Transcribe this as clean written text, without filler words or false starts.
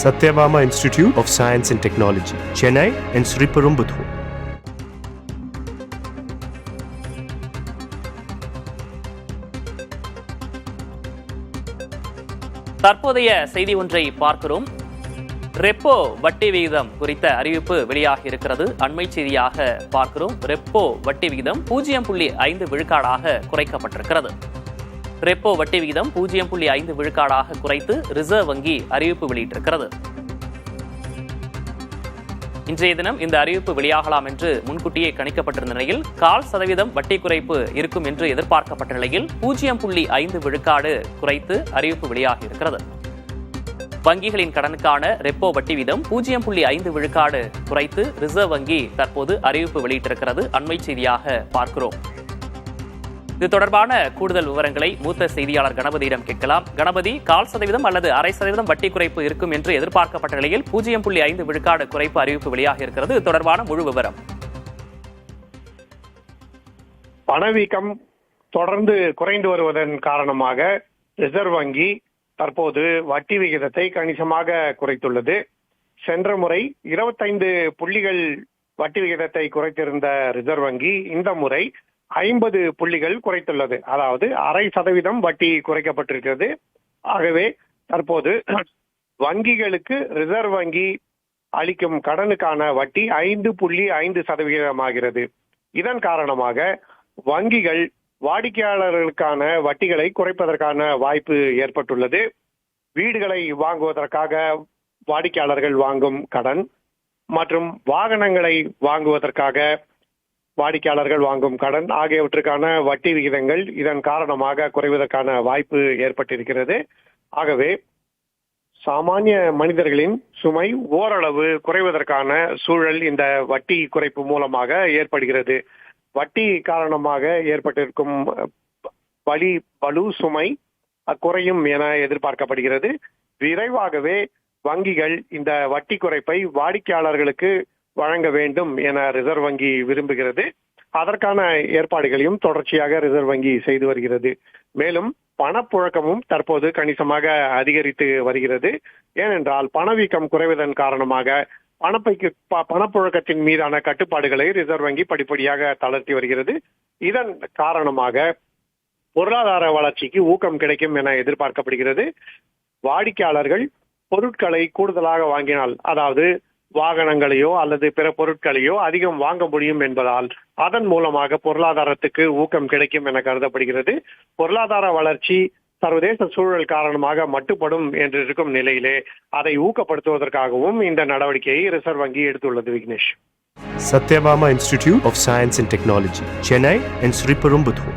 Satyabama Institute of Science and Technology, Chennai and Sriperumbudur. தற்போதைய செய்தி ஒன்றை பார்க்கிறோம். ரெப்போ வட்டி விகிதம் குறித்த அறிவிப்பு வெளியாகி இருக்கிறது. அண்மை செய்தியாக பார்க்கிறோம். ரெப்போ வட்டி விகிதம் 0.5 விழுக்காடாக குறைக்கப்பட்டிருக்கிறது. ரெப்போ வட்டி விகிதம் 0.5 விழுக்காடாக குறைத்து ரிசர்வ் வங்கி அறிவிப்பு வெளியிட்டிருக்கிறது. இன்றைய தினம் இந்த அறிவிப்பு வெளியாகலாம் என்று முன்கூட்டியே கணிக்கப்பட்டிருந்த நிலையில் 0.25% வட்டி குறைப்பு இருக்கும் என்று எதிர்பார்க்கப்பட்ட நிலையில் 0.5 விழுக்காடு குறைத்து அறிவிப்பு வெளியாகி இருக்கிறது. வங்கிகளின் கடனுக்கான ரெப்போ வட்டி வீதம் 0.5 விழுக்காடு குறைத்து ரிசர்வ் வங்கி தற்போது அறிவிப்பு வெளியிட்டிருக்கிறது. அண்மை செய்தியாக பார்க்கிறோம். இது தொடர்பான கூடுதல் விவரங்களை மூத்த செய்தியாளர் கணபதியிடம் கேட்கலாம். கணபதி, 0.25% அல்லது 0.5% வட்டி குறைப்பு இருக்கும் என்று எதிர்பார்க்கப்பட்ட நிலையில் 0.5 விழுக்காடு குறைப்பு அறிவிப்பு வெளியாக இருக்கிறது. இது தொடர்பான முழு விவரம். பணவீக்கம் தொடர்ந்து குறைந்து வருவதன் காரணமாக ரிசர்வ் வங்கி தற்போது வட்டி விகிதத்தை கணிசமாக குறைத்துள்ளது. சென்ற முறை 25 புள்ளிகள் வட்டி விகிதத்தை குறைத்திருந்த ரிசர்வ் வங்கி இந்த முறை 50 புள்ளிகள் குறைத்துள்ளது. அதாவது 0.5% வட்டி குறைக்கப்பட்டிருக்கிறது. ஆகவே தற்போது வங்கிகளுக்கு ரிசர்வ் வங்கி அளிக்கும் கடனுக்கான வட்டி 5.5% ஆகிறது. இதன் காரணமாக வங்கிகள் வாடிக்கையாளர்களுக்கான வட்டிகளை குறைப்பதற்கான வாய்ப்பு ஏற்பட்டுள்ளது. வீடுகளை வாங்குவதற்காக வாடிக்கையாளர்கள் வாங்கும் கடன் மற்றும் வாகனங்களை வாங்குவதற்காக வாடிக்கையாளர்கள் வாங்கும் கடன் ஆகியவற்றுக்கான வட்டி விகிதங்கள் இதன் காரணமாக குறைவதற்கான வாய்ப்பு ஏற்பட்டிருக்கிறது. ஆகவே சாமானிய மனிதர்களின் சுமை ஓரளவு குறைவதற்கான சூழல் இந்த வட்டி குறைப்பு மூலமாக ஏற்படுகிறது. வட்டி காரணமாக ஏற்பட்டிருக்கும் பளு சுமை குறையும் என எதிர்பார்க்கப்படுகிறது. விரைவாகவே வங்கிகள் இந்த வட்டி குறைப்பை வாடிக்கையாளர்களுக்கு வழங்க வேண்டும் என ரிசர்வ் வங்கி விரும்புகிறது. அதற்கான ஏற்பாடுகளையும் தொடர்ச்சியாக ரிசர்வ் வங்கி செய்து வருகிறது. மேலும் பணப்புழக்கமும் தற்போது கணிசமாக அதிகரித்து வருகிறது. ஏனென்றால் பணவீக்கம் குறைவதன் காரணமாக பணப்புழக்கத்தின் மீதான கட்டுப்பாடுகளை ரிசர்வ் வங்கி படிப்படியாக தளர்த்தி வருகிறது. இதன் காரணமாக பொருளாதார வளர்ச்சிக்கு ஊக்கம் கிடைக்கும் என எதிர்பார்க்கப்படுகிறது. வாடிக்கையாளர்கள் பொருட்களை கூடுதலாக வாங்கினால், அதாவது வாகனங்களையோ அல்லது பிற பொருட்களையோ அதிகம் வாங்க முடியும் என்பதால் அதன் மூலமாக பொருளாதாரத்துக்கு ஊக்கம் கிடைக்கும் என கருதப்படுகிறது. பொருளாதார வளர்ச்சி சர்வதேச சூழல் காரணமாக மட்டுப்படும் என்று இருக்கும் நிலையிலே அதை ஊக்கப்படுத்துவதற்காகவும் இந்த நடவடிக்கையை ரிசர்வ் வங்கி எடுத்துள்ளது. Vignesh. Satyabama Institute of Science and Technology, Chennai and Sriperumbudur.